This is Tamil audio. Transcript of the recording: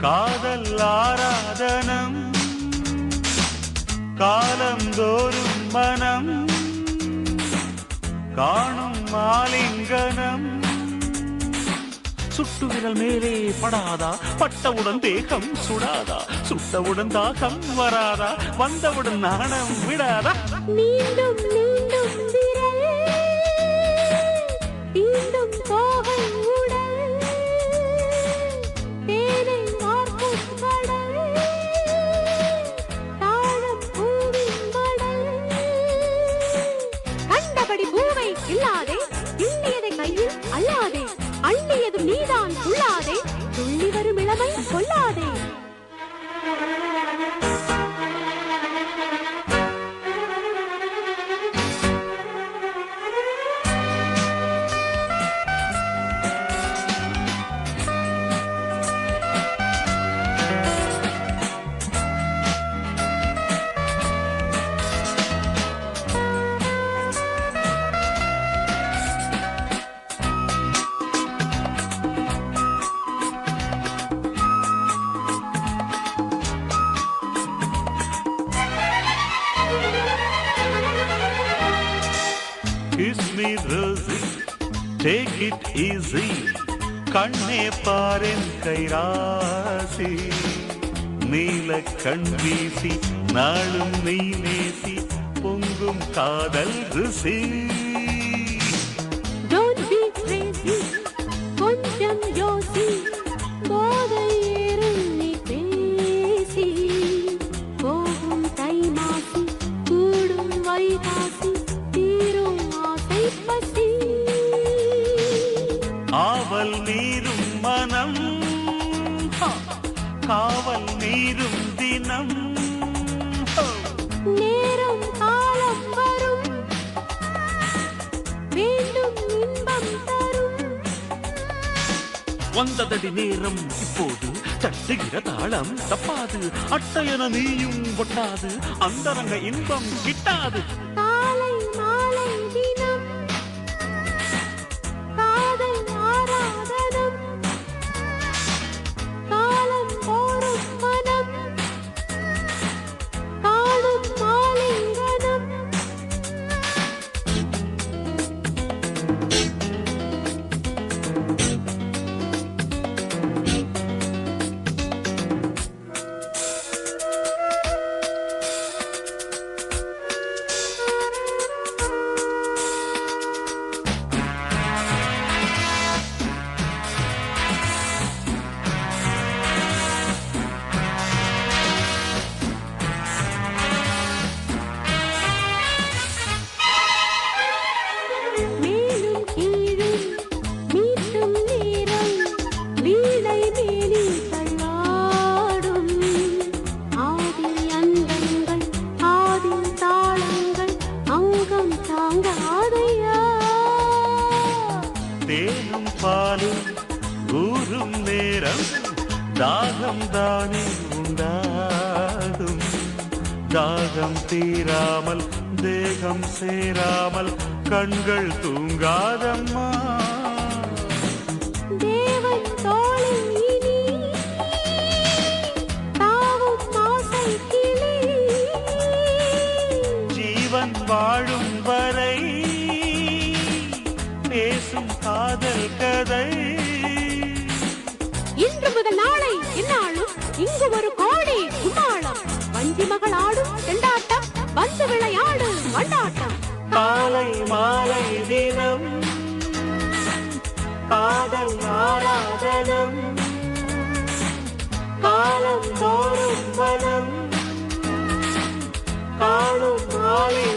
காதல் ஆராதனம் காலந்தோறும் மனம் காணும் மாலிங்கனம் சுட்டு விரல் மேலே படாதா பட்டவுடன் தேகம் சுடாதா சுட்டவுடன் தாகம் வராதா வந்தவுடன் நாணம் விடாதா மீண்டும் மீண்டும் விரல் மீண்டும் தோகை உடல் தேனை வார்க்கும் கடல் தாழம் பூவின் மடல் கண்டபடி பூவை இல்லாதே கிள்ளியதை கையில் அல்லாதே அள்ளியது நீதான் உள்ளாதே துள்ளி வரும் இளமை கொல்லாதே Kiss me Rosie, take it easy. கண்ணே பாரென் கைராசி நீல கண் வீசி நாளும் நீ நேசி பொங்கும் காதல் ருசி Don't be crazy, கொஞ்சம் யோசி போதை ஏறும் நீ பேசி போகும் தை மாசி கூடும் வைகாசி ஆவல் நீரும் மனம் காவல் நீரும் தினம் நேரம் காலம் வரும் வேண்டும் இன்பம் தரும் வந்ததடி நேரம் இப்போது தட்டுகிற தாளம் தப்பாது அட்டையன நீயும் ஒட்டாது அந்தரங்க இன்பம் கிட்டாது காலை மாலை தினம் காதல் ஆராதனம் காலம் போரும் மனம் காணும் மாலிங்கனம் மேலும் கீழும் மீட்டும் நேரம் வீணை மேனி தள்ளாடும் ஆதில் அந்தங்கள் ஆதில் தாளங்கள் அங்கம் தாங்காதையா தேனும் பாலும் ஊரும் நேரம் தாகம் தானே உண்டாகும் தாகம் தீராமல் தேகம் சேராமல் கண்கள் தூங்காதம்மா தேவன் தோளில் இனி தாவும் ஆசை கிளி ஜீவன் வாழும் வரை பேசும் காதல் கதை இன்று முதல் நாளை என்னாலும் இங்கு ஒரு கோடி கும்மாளம் வஞ்சி மகள் ஆடும் செண்டாட்டம் வந்து விளையாடு வண்டாட்டம் காலை மாலை தினம் காதல் ஆராதனம் காலம் தோறும் வனம் காணும் மாலை